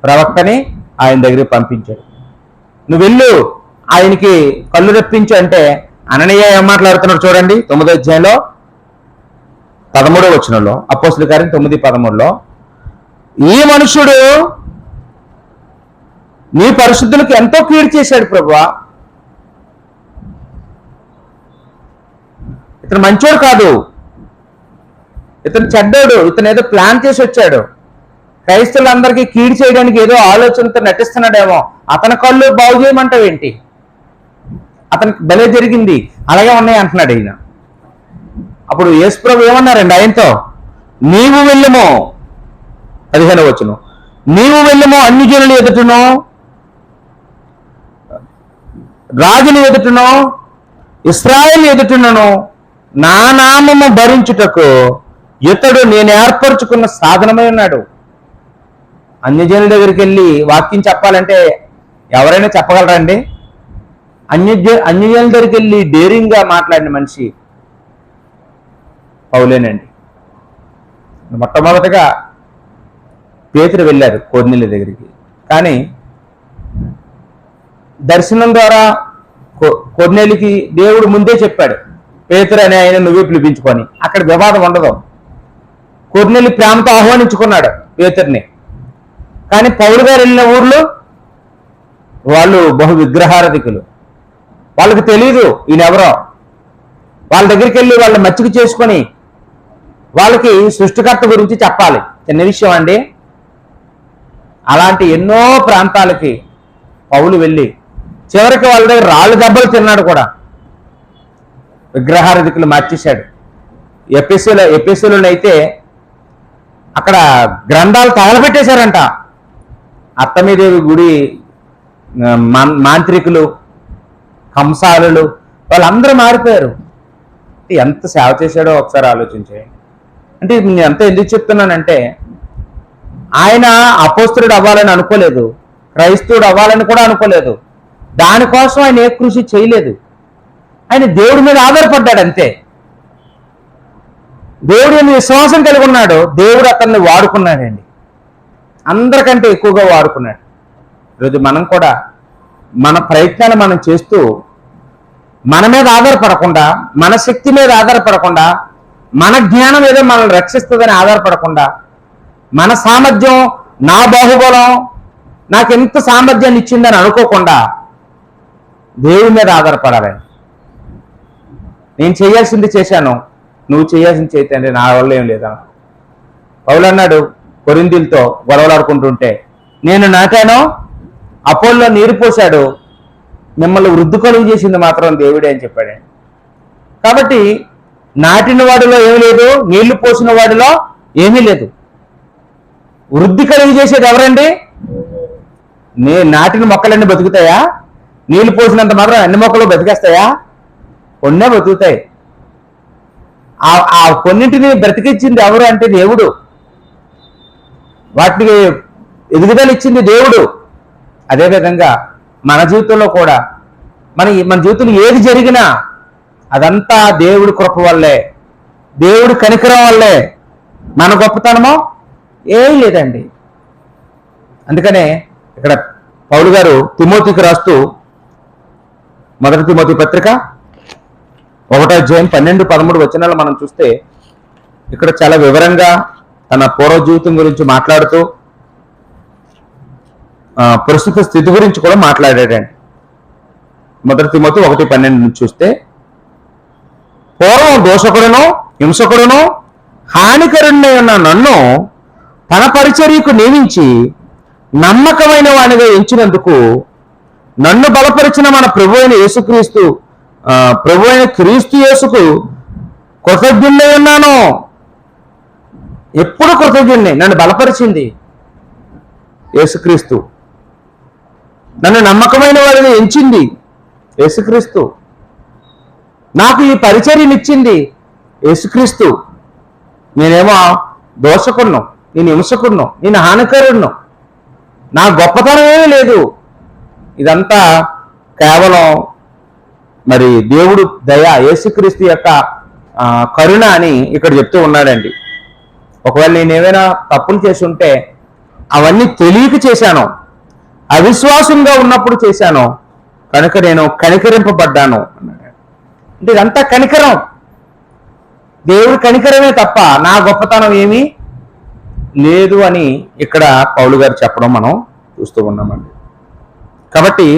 S1: ప్రవక్తని ఆయన దగ్గరికి పంపించాడు. నువ్వు వెళ్ళు, ఆయనకి కళ్ళు రప్పించు అంటే అననీయ ఏం మాట్లాడుతున్నాడు చూడండి. 9వ అధ్యాయంలో 13వ వచనంలో, అపోస్తలుల కార్యం 9:13లో, ఈ మనుషుడు నీ పరిశుద్ధులకు ఎంతో కీడు చేశాడు ప్రభువా, ఇతను మంచోడు కాదు, ఇతను చెడ్డోడు, ఇతను ఏదో ప్లాన్ చేసి వచ్చాడు, క్రైస్తవులందరికీ కీడు చేయడానికి ఏదో ఆలోచనతో నటిస్తున్నాడేమో, అతని కళ్ళు బాగు చేయమంటావేంటి, అతనికి భలే జరిగింది, అలాగే ఉన్నాయి అంటున్నాడు ఈయన. అప్పుడు యేసు ప్రభు ఏమన్నారండి ఆయనతో, నీవు వెళ్ళుమో, 15వ వచనం, నీవు వెళ్ళుమో అన్ని జనుల ఎదుటనో రాజుల ఎదుటనో ఇశ్రాయేలు ఎదుటనో నా నామము భరించుటకు ఇతడు నేను ఏర్పరచుకున్న సాధనమై ఉన్నాడు. అన్యజనుల దగ్గరికి వెళ్ళి వాక్యం చెప్పాలంటే ఎవరైనా చెప్పగలరండి? అన్యజనుల దగ్గరికి వెళ్ళి డేరింగ్గా మాట్లాడిన మనిషి పౌలేనండి. మొట్టమొదటిగా పేతురు వెళ్ళారు కొర్నేలి దగ్గరికి, కానీ దర్శనం ద్వారా కొర్నేలికి దేవుడు ముందే చెప్పాడు, పేతురు అనే ఆయన నువ్వే పిలిపించుకొని, అక్కడ వివాదం ఉండదు. కొర్నేలి ప్రేమతో ఆహ్వానించుకున్నాడు పేతుర్ని. కానీ పౌలు గారు వెళ్ళిన ఊర్లో వాళ్ళు బహు విగ్రహారధికులు, వాళ్ళకి తెలియదు ఈయనెవరో. వాళ్ళ దగ్గరికి వెళ్ళి వాళ్ళు మచ్చిక చేసుకొని వాళ్ళకి సృష్టికర్త గురించి చెప్పాలి. చిన్న విషయం అండి. అలాంటి ఎన్నో ప్రాంతాలకి పౌలు వెళ్ళి చివరికి వాళ్ళ దగ్గర రాళ్ళు దెబ్బలు తిన్నాడు కూడా. విగ్రహారధికులు మార్చేశాడు. ఎపిసోలో అయితే అక్కడ గ్రంథాలు తగలబెట్టేశారంట. అత్తమీదేవి గుడి మాంత్రికులు, కంసాలులు వాళ్ళందరూ మారిపోయారు. ఎంత సేవ చేశాడో ఒకసారి ఆలోచించేయండి. అంటే నేను ఎంత ఎందుకు చెప్తున్నానంటే, ఆయన అపోస్తలుడు అవ్వాలని అనుకోలేదు, క్రైస్తవుడు అవ్వాలని కూడా అనుకోలేదు. దానికోసం ఆయన ఏ కృషి చేయలేదు. ఆయన దేవుడి మీద ఆధారపడ్డాడు అంతే. దేవుడి మీద విశ్వాసం కలిగి ఉన్నాడు. దేవుడు అతన్ని వాడుకున్నాడండి, అందరికంటే ఎక్కువగా వాడుకున్నాడు. ఈరోజు మనం కూడా మన ప్రయత్నాన్ని మనం చేస్తూ మన మీద ఆధారపడకుండా, మన శక్తి మీద ఆధారపడకుండా, మన జ్ఞానం ఏదో మనల్ని రక్షిస్తుందని ఆధారపడకుండా, మన సామర్థ్యం, నా బాహుబలం నాకు ఎంత సామర్థ్యాన్ని ఇచ్చిందని అనుకోకుండా దేవుడి మీద ఆధారపడాలి. నేను చేయాల్సింది చేశాను, నువ్వు చేయాల్సింది చేయండి, నా వల్ల ఏం లేదా. పౌలు అన్నాడు కొరింథీయులతో గొడవలాడుకుంటుంటే, నేను నాటాను, అపోల్లో నీరు పోశాడు, మిమ్మల్ని వృద్ధి కలుగు చేసింది మాత్రం దేవుడే అని చెప్పాడు. కాబట్టి నాటిన వాడిలో ఏమీ లేదు, నీళ్లు పోసిన వాడిలో ఏమీ లేదు. వృద్ధి కలుగు చేసేది ఎవరండి? నాటిన మొక్కలన్నీ బతుకుతాయా? నీళ్లు పోసినంత మాత్రం అన్ని మొక్కలు బతికేస్తాయా? కొన్నే బతుకుతాయి. ఆ కొన్నింటిని బ్రతికించింది ఎవరు అంటే దేవుడు. వాటికి ఎదుగుదల ఇచ్చింది దేవుడు. అదేవిధంగా మన జీవితంలో కూడా మన జీవితంలో ఏది జరిగినా అదంతా దేవుడి కృప వల్లే, దేవుడి కనికరం వల్లే. మన గొప్పతనమో ఏం లేదండి. అందుకనే ఇక్కడ పౌలు గారు తిమోతికి రాస్తూ, 1 తిమోతి పత్రిక 1వ అధ్యాయం 12-13 వచనాలు మనం చూస్తే, ఇక్కడ చాలా వివరంగా తన పూర్వ జీవితం గురించి మాట్లాడుతూ ప్రస్తుత స్థితి గురించి కూడా మాట్లాడాడండి. మొదటి తిమోతి 1:12 నుంచి చూస్తే, పూర్వం దోషకుడును హింసకుడును హానికరుణ్ణి ఉన్న నన్ను తన పరిచర్యకు నియమించి నమ్మకమైన వానిగా ఎంచినందుకు నన్ను బలపరిచిన మన ప్రభు అయిన క్రీస్తు యేసుకు కృతజ్ఞుడై ఉన్నాను. ఎప్పుడు కృతజ్ఞుడిని. నన్ను బలపరిచింది యేసుక్రీస్తు, నన్ను నమ్మకమైన వాడిని ఎంచింది యేసుక్రీస్తు, నాకు ఈ పరిచర్యనిచ్చింది యేసుక్రీస్తు. నేనేమో దోషకుడును, నేను హింసకుడును, నేను హానికరుడును, నా గొప్పతనం ఏమీ లేదు. ఇదంతా కేవలం మరి దేవుడు దయ, యేసుక్రీస్తు యొక్క కరుణ అని ఇక్కడ చెప్తూ ఉన్నాడండి. ఒకవేళ నేను ఏమైనా తప్పులు చేసి ఉంటే అవన్నీ తెలియక చేశాను, అవిశ్వాసంగా ఉన్నప్పుడు చేశాను, కనుక నేను కనికరింపబడ్డాను అన్నాడు. అంటే ఇదంతా కనికరం, దేవుడి కనికరమే తప్ప నా గొప్పతనం ఏమీ లేదు అని ఇక్కడ పౌలు గారు చెప్పడం మనం చూస్తూ ఉన్నామండి. కాబట్టి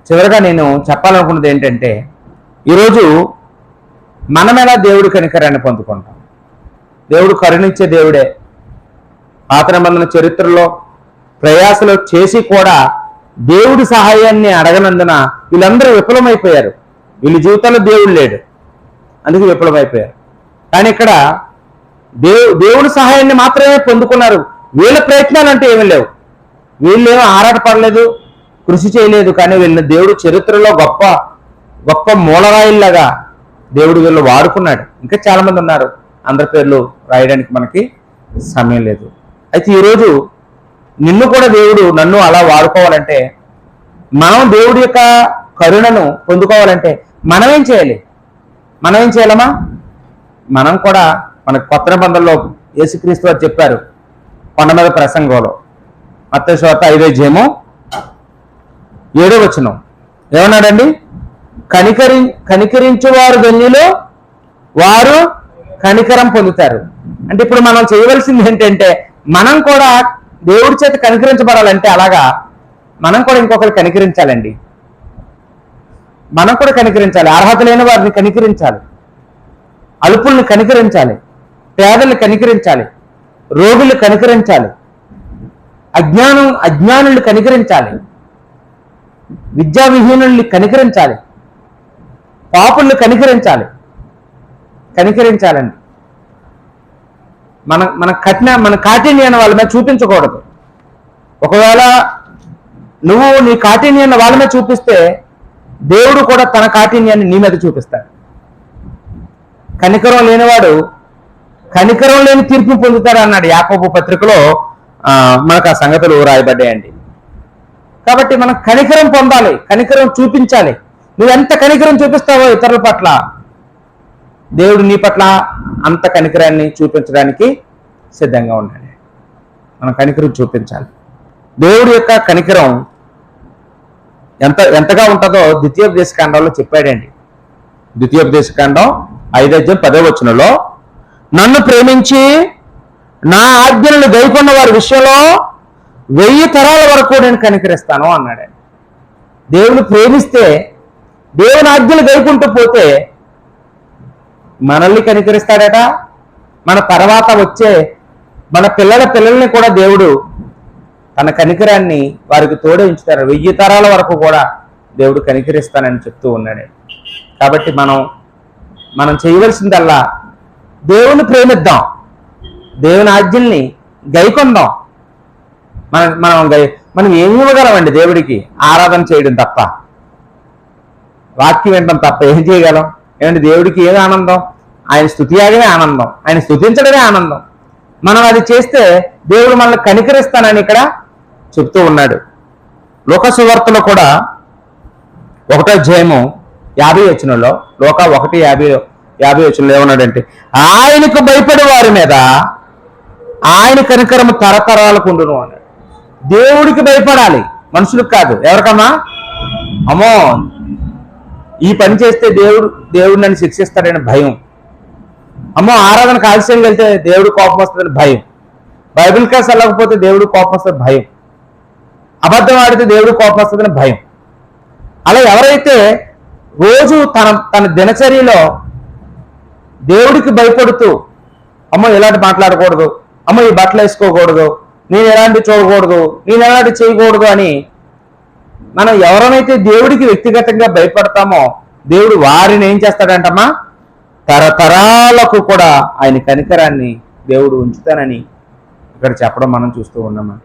S1: చివరిగా నేను చెప్పాలనుకున్నది ఏంటంటే, ఈరోజు మనం ఎలా దేవుడి కనికరాన్ని పొందుకుంటాం? దేవుడు కరుణించే దేవుడే. పాత నిబంధన చరిత్రలో ప్రయాసలు చేసి కూడా దేవుడి సహాయాన్ని అడగనందున వీళ్ళందరూ విఫలమైపోయారు. వీళ్ళ జీవితంలో దేవుడు లేడు, అందుకే విఫలమైపోయారు. కానీ ఇక్కడ దేవుడి సహాయాన్ని మాత్రమే పొందుకున్నారు. వీళ్ళ ప్రయత్నాలు అంటే ఏమీ లేవు, వీళ్ళేమో ఆరాటపడలేదు, కృషి చేయలేదు. కానీ వీళ్ళని దేవుడు చరిత్రలో గొప్ప గొప్ప మూలరాయిల్లాగా దేవుడు వీళ్ళు వాడుకున్నాడు. ఇంకా చాలా మంది ఉన్నారు, అందరి పేర్లు రాయడానికి మనకి సమయం లేదు. అయితే ఈరోజు నిన్ను కూడా దేవుడు, నన్ను అలా వాడుకోవాలంటే, మనం దేవుడి యొక్క కరుణను పొందుకోవాలంటే మనం ఏం చేయాలి? మనం ఏం చేయాలమ్మా? మనం కూడా మన కొత్త నిబంధనలో యేసుక్రీస్తు వారు చెప్పారు కొండ మీద ప్రసంగంలో, మత్తయి సువార్త 5:7 ఏమన్నాడండి? కనికరించువారు ధన్యులు, వారు కనికరం పొందుతారు. అంటే ఇప్పుడు మనం చేయవలసింది ఏంటంటే, మనం కూడా దేవుడి చేత కనికరించబడాలంటే అలాగా మనం కూడా ఇంకొకరు కనికరించాలండి. మనం కూడా కనికరించాలి, అర్హత లేని వారిని కనికరించాలి, అల్పుల్ని కనికరించాలి, పేదల్ని కనికరించాలి, రోగుల్ని కనికరించాలి, అజ్ఞానుల్ని కనికరించాలి, విద్యావిహీనుల్ని కనికరించాలి, పాపుల్ని కనికరించాలండి. మన కాఠిన్యాన్ని వాళ్ళ మీద చూపించకూడదు. ఒకవేళ నువ్వు నీ కాఠిన్యాన్ని వాళ్ళ మీద చూపిస్తే దేవుడు కూడా తన కాఠిన్యాన్ని నీ మీద చూపిస్తాడు. కనికరం లేనివాడు కనికరం లేని తీర్పు పొందుతాడు అన్నాడు యాకోబు పత్రికలో. మనకు ఆ సంగతులు రాయబడ్డాయండి. కాబట్టి మనం కనికరం పొందాలి, కనికరం చూపించాలి. నువ్వెంత కనికరం చూపిస్తావో ఇతరుల పట్ల, దేవుడు నీ పట్ల అంత కనికరాన్ని చూపించడానికి సిద్ధంగా ఉన్నాడు. మనం కనికరం చూపించాలి. దేవుడి యొక్క కనికరం ఎంతగా ఉంటుందో ద్వితీయోపదేశకాండంలో చెప్పాడండి. ద్వితీయోపదేశకాండం 5:10 నన్ను ప్రేమించి నా ఆజ్ఞలను గైకొన్న వారి విషయంలో 1000 తరాల వరకు నేను కనికరిస్తాను అన్నాడు. దేవుని ప్రేమిస్తే, దేవుని ఆజ్ఞలు గైకుంటూ పోతే మనల్ని కనికరిస్తాడట. మన తర్వాత వచ్చే మన పిల్లల్ని కూడా దేవుడు తన కనికరాన్ని వారికి తోడే ఉంచుతారు. 1000 తరాల వరకు కూడా దేవుడు కనికరిస్తానని చెప్తూ ఉన్నాడు. కాబట్టి మనం చేయవలసిందల్లా దేవుని ప్రేమిద్దాం, దేవుని ఆజ్ఞల్ని గైకొందాం. మనం ఏమి ఇవ్వగలమండి దేవుడికి? ఆరాధన చేయడం తప్ప, వాక్యం వినడం తప్ప ఏం చేయగలం? ఏమంటే దేవుడికి ఏమి ఆనందం? ఆయన స్తుతియాగమే ఆనందం, ఆయన స్తుతించడమే ఆనందం. మనం అది చేస్తే దేవుడు మనల్ని కనికరిస్తానని ఇక్కడ చెప్తూ ఉన్నాడు. లోక సువార్తలో కూడా 1:50 లోక 1:50 ఏమన్నాడంటే, ఆయనకు భయపడే వారి మీద ఆయన కనికరము తరతరాలకు ఉండును అన్నాడు. దేవుడికి భయపడాలి, మనుషులకు కాదు. ఎవరికమ్మా? అమ్మో ఈ పని చేస్తే దేవుడు నన్ను శిక్షిస్తాడని భయం. అమ్మో ఆరాధనకు ఆలస్యం వెళ్తే దేవుడు కోపం వస్తుందని భయం. బైబిల్ క్లాస్ వెళ్ళకపోతే దేవుడు కోపం వస్తుంది భయం. అబద్ధం ఆడితే దేవుడు కోపం వస్తుందని భయం. అలా ఎవరైతే రోజు తన తన దినచర్యలో దేవుడికి భయపడుతూ, అమ్మో ఇలాంటి మాట్లాడకూడదు, అమ్మో ఈ బట్టలు వేసుకోకూడదు, నేను ఎలాంటి చూడకూడదు, నేను ఎలాంటి చేయకూడదు అని మనం ఎవరైతే దేవుడికి వ్యక్తిగతంగా భయపడతామో దేవుడు వారిని ఏం చేస్తాడంటమ్మా, తరతరాలకు కూడా ఆయన కనికరాన్ని దేవుడు ఉంచుతానని ఇక్కడ చెప్పడం మనం చూస్తూ ఉన్నామా.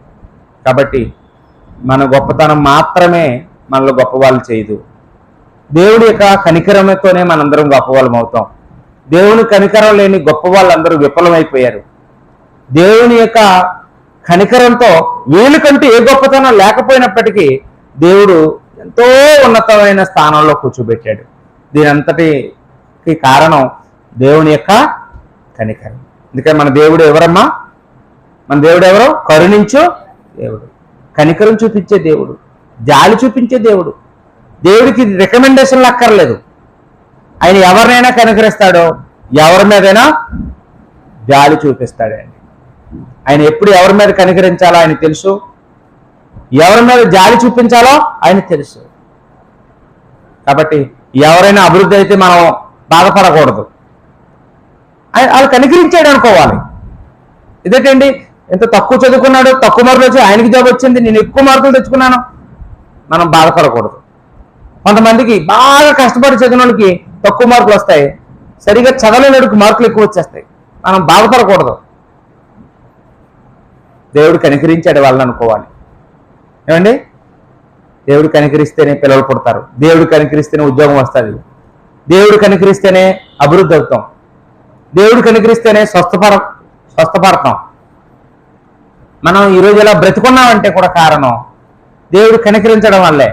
S1: కాబట్టి మన గొప్పతనం మాత్రమే మనలో గొప్పవాళ్ళు చేయదు. దేవుడి యొక్క కనికరంతోనే మనందరం గొప్పవాళ్ళం అవుతాం. దేవుని కనికరం లేని గొప్ప వాళ్ళందరూ విఫలమైపోయారు. దేవుని యొక్క కనికరంతో వీళ్ళకంటూ ఏ గొప్పతనం లేకపోయినప్పటికీ దేవుడు ఎంతో ఉన్నతమైన స్థానంలో కూర్చోబెట్టాడు. దీని అంతటికి కారణం దేవుని యొక్క కనికరం. అందుకని మన దేవుడు ఎవరమ్మా? మన దేవుడు ఎవరు? కరుణించు దేవుడు, కనికరం చూపించే దేవుడు, జాలి చూపించే దేవుడు. దేవుడికి రికమెండేషన్లు అక్కర్లేదు. ఆయన ఎవరినైనా కనికరిస్తాడో, ఎవరి మీదైనా జాలి చూపిస్తాడండి. ఆయన ఎప్పుడు ఎవరి మీద కనికరించాలో ఆయన తెలుసు, ఎవరి మీద జాలి చూపించాలో ఆయన తెలుసు. కాబట్టి ఎవరైనా అభివృద్ధి అయితే మనం బాధపడకూడదు, వాళ్ళు కనికరించాడు అనుకోవాలి. ఇదేంటండి ఎంత తక్కువ చదువుకున్నాడు, తక్కువ మార్కులు వచ్చి ఆయనకి జాబ్ వచ్చింది, నేను ఎక్కువ మార్కులు తెచ్చుకున్నాను, మనం బాధపడకూడదు. కొంతమందికి బాగా కష్టపడి చదివిన వాళ్ళకి తక్కువ మార్కులు వస్తాయి, సరిగా చదవలేనివాడికి మార్కులు ఎక్కువ వచ్చేస్తాయి, మనం బాధపడకూడదు. దేవుడు కనికరించాడు వాళ్ళని అనుకోవాలి. ఏమండి, దేవుడు కనికరిస్తేనే పిల్లలు పుడతారు, దేవుడు కనికరిస్తేనే ఉద్యోగం వస్తుంది, దేవుడు కనికరిస్తేనే అభివృద్ధి అవుతాం, దేవుడు కనికరిస్తేనే స్వస్థపడతాం. మనం ఈరోజు ఇలా బ్రతుకున్నామంటే కూడా కారణం దేవుడు కనికరించడం వల్లే.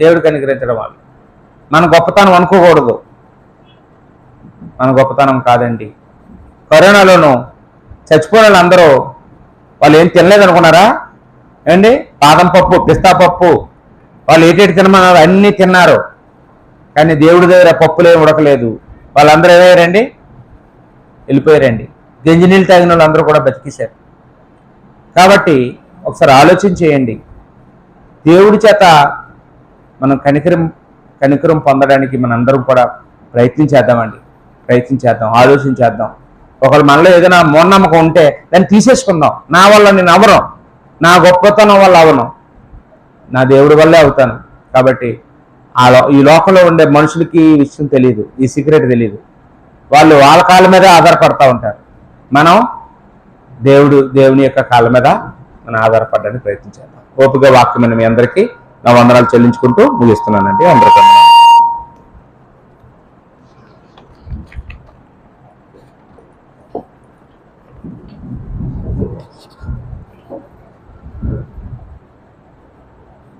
S1: దేవుడు కనికరించడం వల్ల మన గొప్పతనం అనుకోకూడదు, మన గొప్పతనం కాదండి. కరోనాలోనూ చచ్చిపోయిన వాళ్ళందరూ వాళ్ళు ఏం తినలేదు అనుకున్నారా? ఏమండి, బాదం పప్పు, పిస్తా పప్పు, వాళ్ళు ఏటేటి తినమన్నారు అన్నీ తిన్నారు, కానీ దేవుడి దగ్గర పప్పులే ఉడకలేదు. వాళ్ళందరూ ఏమయ్యారండి? వెళ్ళిపోయారండి. గంజి నీళ్ళు తాగిన వాళ్ళందరూ కూడా బతికేశారు. కాబట్టి ఒకసారి ఆలోచన చేయండి. దేవుడి చేత మనం కనికరం పొందడానికి మనందరం కూడా ప్రయత్నించేద్దామండి, ప్రయత్నించేద్దాం, ఆలోచించేద్దాం. ఒకళ్ళు మనలో ఏదైనా మూఢనమ్మకం ఉంటే దాన్ని తీసేసుకుందాం. నా వల్ల నేను అవను, నా గొప్పతనం వల్ల అవను, నా దేవుడి వల్లే అవుతాను. కాబట్టి ఈ లోకంలో ఉండే మనుషులకి ఈ విషయం తెలియదు, ఈ సీక్రెట్ తెలియదు. వాళ్ళు వాళ్ళ కాళ్ళ మీద ఆధారపడతా ఉంటారు. మనం దేవుని యొక్క కాళ్ళ మీద మనం ఆధారపడడానికి ప్రయత్నించేద్దాం. ఓపిక వాక్యమైన మీ అందరికీ నా వందనాలు చెల్లించుకుంటూ ముగిస్తున్నానండి. అందరికీ